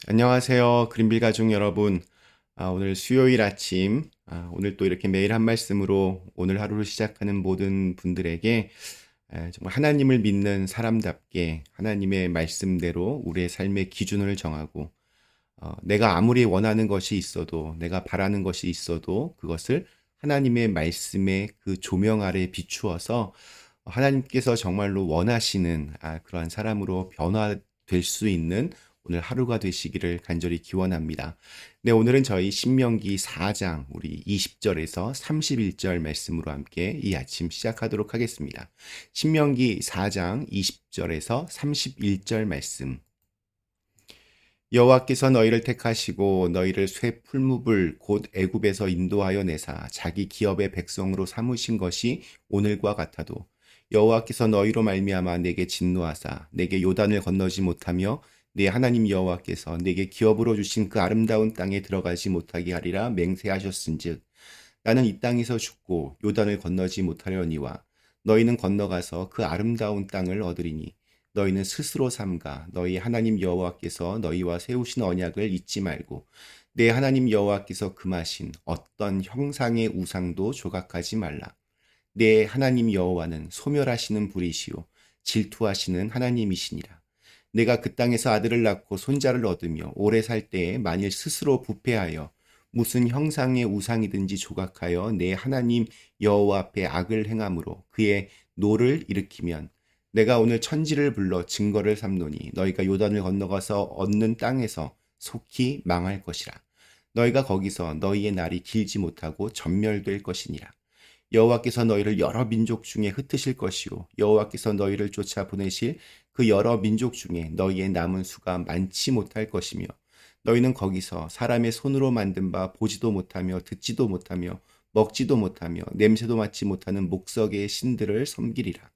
안녕하세요. 그린빌 가족 여러분. 오늘 수요일 아침, 오늘 또 이렇게 매일 한 말씀으로 오늘 하루를 시작하는 모든 분들에게 정말 하나님을 믿는 사람답게 하나님의 말씀대로 우리의 삶의 기준을 정하고, 내가 아무리 원하는 것이 있어도, 내가 바라는 것이 있어도 그것을 하나님의 말씀의 그 조명 아래 비추어서 하나님께서 정말로 원하시는 그러한 사람으로 변화될 수 있는 오늘 하루가 되시기를 간절히 기원합니다. 네, 오늘은 저희 신명기 4장 우리 20절에서 31절 말씀으로 함께 이 아침 시작하도록 하겠습니다. 신명기 4장 20절에서 31절 말씀. 여호와께서 너희를 택하시고 너희를 쇠 풀무불 곧 애굽에서 인도하여 내사 자기 기업의 백성으로 삼으신 것이 오늘과 같아도 여호와께서 너희로 말미암아 내게 진노하사 내게 요단을 건너지 못하며 내 하나님 여호와께서 내게 기업으로 주신 그 아름다운 땅에 들어가지 못하게 하리라 맹세하셨은즉 나는 이 땅에서 죽고 요단을 건너지 못하려니와 너희는 건너가서 그 아름다운 땅을 얻으리니 너희는 스스로 삼가 너희 하나님 여호와께서 너희와 세우신 언약을 잊지 말고 내 하나님 여호와께서 금하신 어떤 형상의 우상도 조각하지 말라. 내 하나님 여호와는 소멸하시는 분이시요 질투하시는 하나님이시니라. 내가 그 땅에서 아들을 낳고 손자를 얻으며 오래 살 때에 만일 스스로 부패하여 무슨 형상의 우상이든지 조각하여 내 하나님 여호와 앞에 악을 행함으로 그의 노를 일으키면 내가 오늘 천지를 불러 증거를 삼노니 너희가 요단을 건너가서 얻는 땅에서 속히 망할 것이라. 너희가 거기서 너희의 날이 길지 못하고 전멸될 것이니라. 여호와께서 너희를 여러 민족 중에 흩으실 것이요 여호와께서 너희를 쫓아 보내실 그 여러 민족 중에 너희의 남은 수가 많지 못할 것이며 너희는 거기서 사람의 손으로 만든 바 보지도 못하며 듣지도 못하며 먹지도 못하며 냄새도 맡지 못하는 목석의 신들을 섬기리라.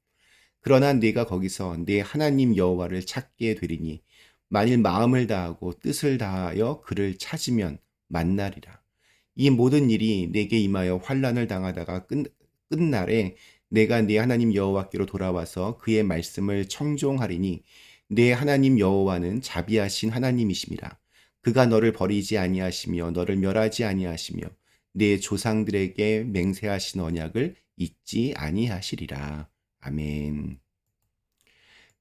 그러나 네가 거기서 네 하나님 여호와를 찾게 되리니 만일 마음을 다하고 뜻을 다하여 그를 찾으면 만나리라. 이 모든 일이 내게 임하여 환난을 당하다가 끝날에 내가 네 하나님 여호와께로 돌아와서 그의 말씀을 청종하리니 네 하나님 여호와는 자비하신 하나님이심이라. 그가 너를 버리지 아니하시며 너를 멸하지 아니하시며 네 조상들에게 맹세하신 언약을 잊지 아니하시리라. 아멘.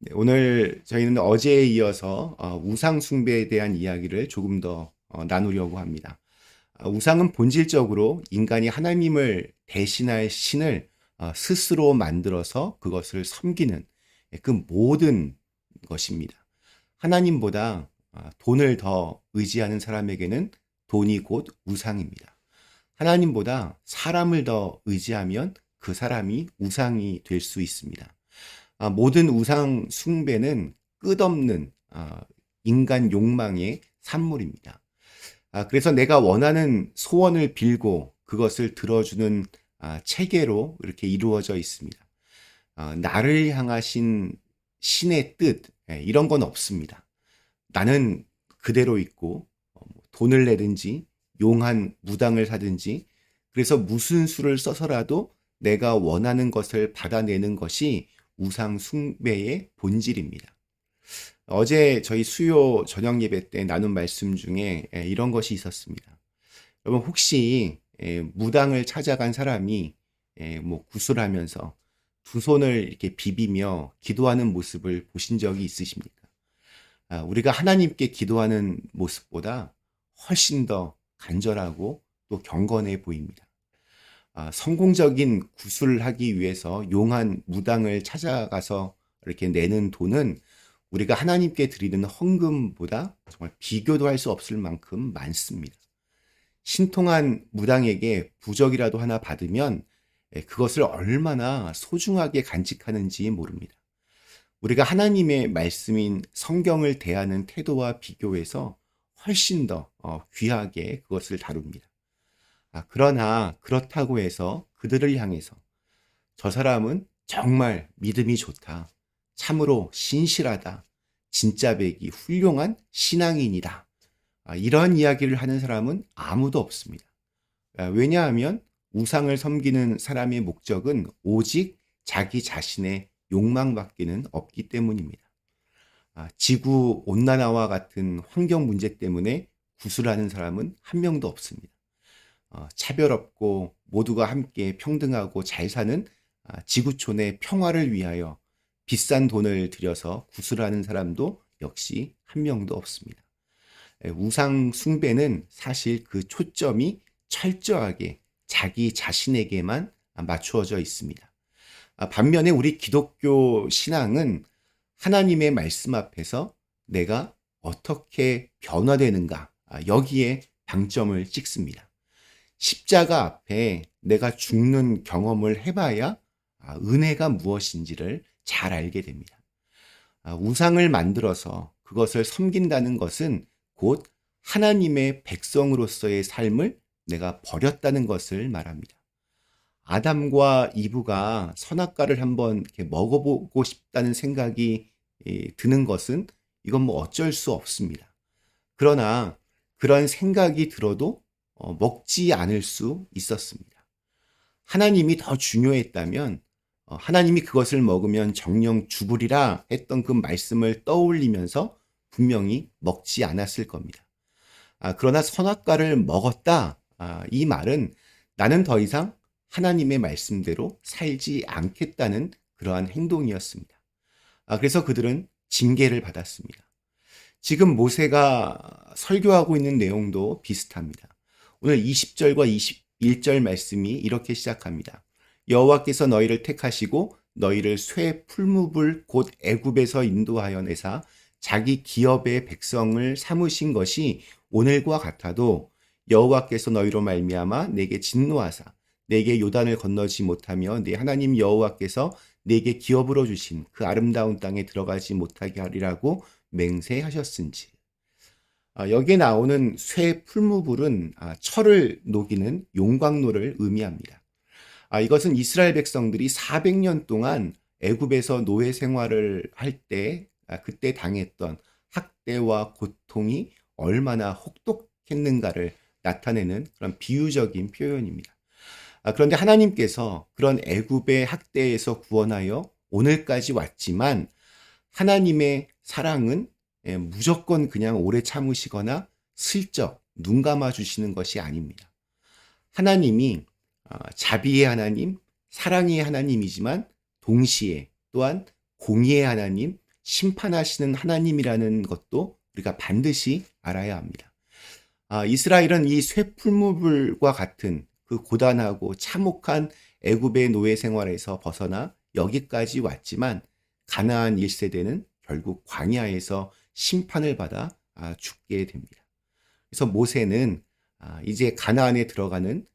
네, 오늘 저희는 어제에 이어서 우상 숭배에 대한 이야기를 조금 더 나누려고 합니다. 우상은 본질적으로 인간이 하나님을 대신할 신을 스스로 만들어서 그것을 섬기는 그 모든 것입니다. 하나님보다 돈을 더 의지하는 사람에게는 돈이 곧 우상입니다. 하나님보다 사람을 더 의지하면 그 사람이 우상이 될 수 있습니다. 모든 우상 숭배는 끝없는 인간 욕망의 산물입니다. 그래서 내가 원하는 소원을 빌고 그것을 들어주는 체계로 이렇게 이루어져 있습니다. 나를 향하신 신의 뜻, 이런 건 없습니다. 나는 그대로 있고, 돈을 내든지, 용한 무당을 사든지, 그래서 무슨 수를 써서라도 내가 원하는 것을 받아내는 것이 우상 숭배의 본질입니다. 어제 저희 수요 저녁 예배 때 나눈 말씀 중에 이런 것이 있었습니다. 여러분 혹시 무당을 찾아간 사람이 뭐 구슬하면서 두 손을 이렇게 비비며 기도하는 모습을 보신 적이 있으십니까? 우리가 하나님께 기도하는 모습보다 훨씬 더 간절하고 또 경건해 보입니다. 성공적인 구술을 하기 위해서 용한 무당을 찾아가서 이렇게 내는 돈은 우리가 하나님께 드리는 헌금보다 정말 비교도 할 수 없을 만큼 많습니다. 신통한 무당에게 부적이라도 하나 받으면 그것을 얼마나 소중하게 간직하는지 모릅니다. 우리가 하나님의 말씀인 성경을 대하는 태도와 비교해서 훨씬 더 귀하게 그것을 다룹니다. 그러나 그렇다고 해서 그들을 향해서 저 사람은 정말 믿음이 좋다. 참으로 신실하다. 진짜 백이 훌륭한 신앙인이다. 이런 이야기를 하는 사람은 아무도 없습니다. 왜냐하면 우상을 섬기는 사람의 목적은 오직 자기 자신의 욕망밖에는 없기 때문입니다. 지구 온난화와 같은 환경 문제 때문에 구슬하는 사람은 한 명도 없습니다. 차별 없고 모두가 함께 평등하고 잘 사는 지구촌의 평화를 위하여 비싼 돈을 들여서 구슬하는 사람도 역시 한 명도 없습니다. 우상 숭배는 사실 그 초점이 철저하게 자기 자신에게만 맞추어져 있습니다. 반면에 우리 기독교 신앙은 하나님의 말씀 앞에서 내가 어떻게 변화되는가, 여기에 방점을 찍습니다. 십자가 앞에 내가 죽는 경험을 해봐야 은혜가 무엇인지를 잘 알게 됩니다. 우상을 만들어서 그것을 섬긴다는 것은 곧 하나님의 백성으로서의 삶을 내가 버렸다는 것을 말합니다. 아담과 이브가 선악과를 한번 이렇게 먹어보고 싶다는 생각이 드는 것은 이건 뭐 어쩔 수 없습니다. 그러나 그런 생각이 들어도 먹지 않을 수 있었습니다. 하나님이 더 중요했다면 하나님이 그것을 먹으면 정령 죽으리라 했던 그 말씀을 떠올리면서 분명히 먹지 않았을 겁니다. 그러나 선악과를 먹었다. 이 말은 나는 더 이상 하나님의 말씀대로 살지 않겠다는 그러한 행동이었습니다. 그래서 그들은 징계를 받았습니다. 지금 모세가 설교하고 있는 내용도 비슷합니다. 오늘 20절과 21절 말씀이 이렇게 시작합니다. 여호와께서 너희를 택하시고 너희를 쇠 풀무불 곧 애굽에서 인도하여 내사 자기 기업의 백성을 삼으신 것이 오늘과 같아도 여호와께서 너희로 말미암아 내게 진노하사 내게 요단을 건너지 못하며 내 하나님 여호와께서 내게 기업으로 주신 그 아름다운 땅에 들어가지 못하게 하리라고 맹세하셨은지. 여기에 나오는 쇠 풀무불은 철을 녹이는 용광로를 의미합니다. 이것은 이스라엘 백성들이 400년 동안 애굽에서 노예 생활을 할 때 그때 당했던 학대와 고통이 얼마나 혹독했는가를 나타내는 그런 비유적인 표현입니다. 그런데 하나님께서 그런 애굽의 학대에서 구원하여 오늘까지 왔지만 하나님의 사랑은 무조건 그냥 오래 참으시거나 슬쩍 눈 감아 주시는 것이 아닙니다. 하나님이 자비의 하나님, 사랑의 하나님이지만 동시에 또한 공의의 하나님, 심판하시는 하나님이라는 것도 우리가 반드시 알아야 합니다. 이스라엘은 이 쇠풀무불과 같은 그 고단하고 참혹한 애굽의 노예 생활에서 벗어나 여기까지 왔지만 가나안 1세대는 결국 광야에서 심판을 받아 죽게 됩니다. 그래서 모세는 이제 가나안에 들어가는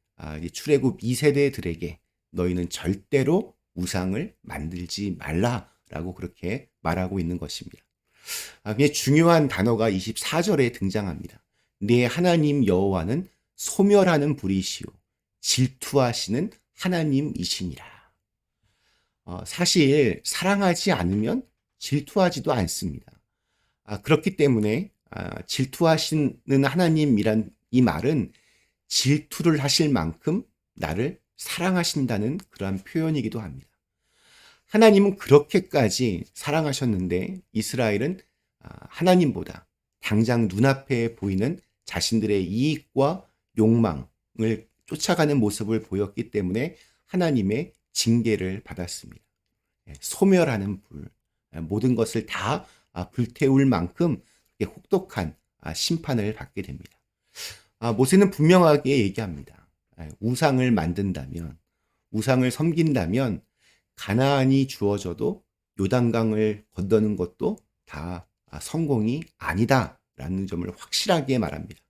출애굽 2세대들에게 너희는 절대로 우상을 만들지 말라라고 그렇게 말하고 있는 것입니다. 굉장히 중요한 단어가 24절에 등장합니다. 네 하나님 여호와는 소멸하는 불이시오 질투하시는 하나님이시니라. 사실 사랑하지 않으면 질투하지도 않습니다. 그렇기 때문에 질투하시는 하나님이란 이 말은 질투를 하실 만큼 나를 사랑하신다는 그러한 표현이기도 합니다. 하나님은 그렇게까지 사랑하셨는데 이스라엘은 하나님보다 당장 눈앞에 보이는 자신들의 이익과 욕망을 쫓아가는 모습을 보였기 때문에 하나님의 징계를 받았습니다. 소멸하는 불, 모든 것을 다 불태울 만큼 혹독한 심판을 받게 됩니다. 모세는 분명하게 얘기합니다. 우상을 만든다면, 우상을 섬긴다면 가나안이 주어져도 요단강을 건너는 것도 다 성공이 아니다라는 점을 확실하게 말합니다.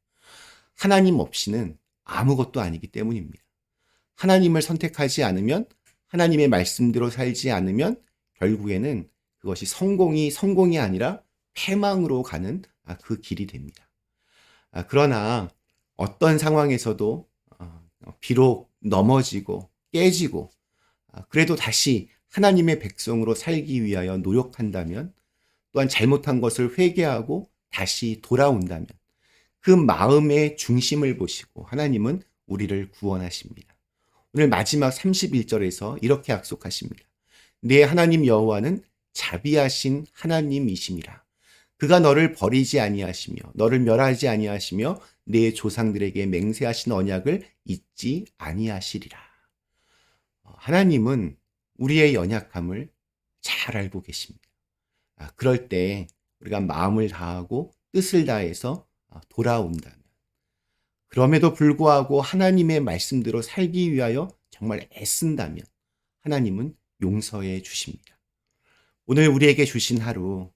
하나님 없이는 아무것도 아니기 때문입니다. 하나님을 선택하지 않으면, 하나님의 말씀대로 살지 않으면 결국에는 그것이 성공이 아니라 패망으로 가는 그 길이 됩니다. 그러나 어떤 상황에서도 비록 넘어지고 깨지고 그래도 다시 하나님의 백성으로 살기 위하여 노력한다면, 또한 잘못한 것을 회개하고 다시 돌아온다면 그 마음의 중심을 보시고 하나님은 우리를 구원하십니다. 오늘 마지막 31절에서 이렇게 약속하십니다. 네 하나님 여호와는 자비하신 하나님이심이라. 그가 너를 버리지 아니하시며 너를 멸하지 아니하시며 내 조상들에게 맹세하신 언약을 잊지 아니하시리라. 하나님은 우리의 연약함을 잘 알고 계십니다. 그럴 때 우리가 마음을 다하고 뜻을 다해서 돌아온다면, 그럼에도 불구하고 하나님의 말씀대로 살기 위하여 정말 애쓴다면 하나님은 용서해 주십니다. 오늘 우리에게 주신 하루,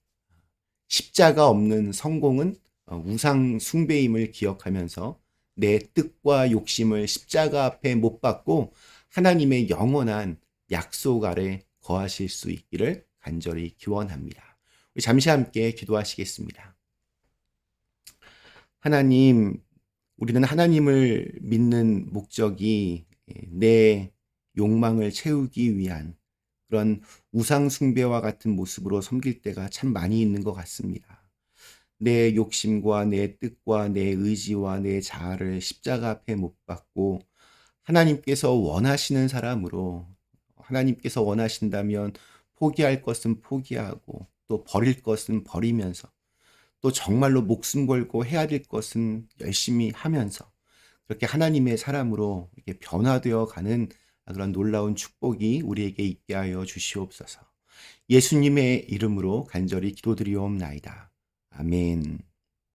십자가 없는 성공은 우상 숭배임을 기억하면서 내 뜻과 욕심을 십자가 앞에 못 박고 하나님의 영원한 약속 아래 거하실 수 있기를 간절히 기원합니다. 우리 잠시 함께 기도하시겠습니다. 하나님, 우리는 하나님을 믿는 목적이 내 욕망을 채우기 위한 그런 우상 숭배와 같은 모습으로 섬길 때가 참 많이 있는 것 같습니다. 내 욕심과 내 뜻과 내 의지와 내 자아를 십자가 앞에 못 박고 하나님께서 원하시는 사람으로, 하나님께서 원하신다면 포기할 것은 포기하고 또 버릴 것은 버리면서 또 정말로 목숨 걸고 해야 될 것은 열심히 하면서 그렇게 하나님의 사람으로 이렇게 변화되어 가는 그런 놀라운 축복이 우리에게 있게 하여 주시옵소서. 예수님의 이름으로 간절히 기도드리옵나이다. 아멘.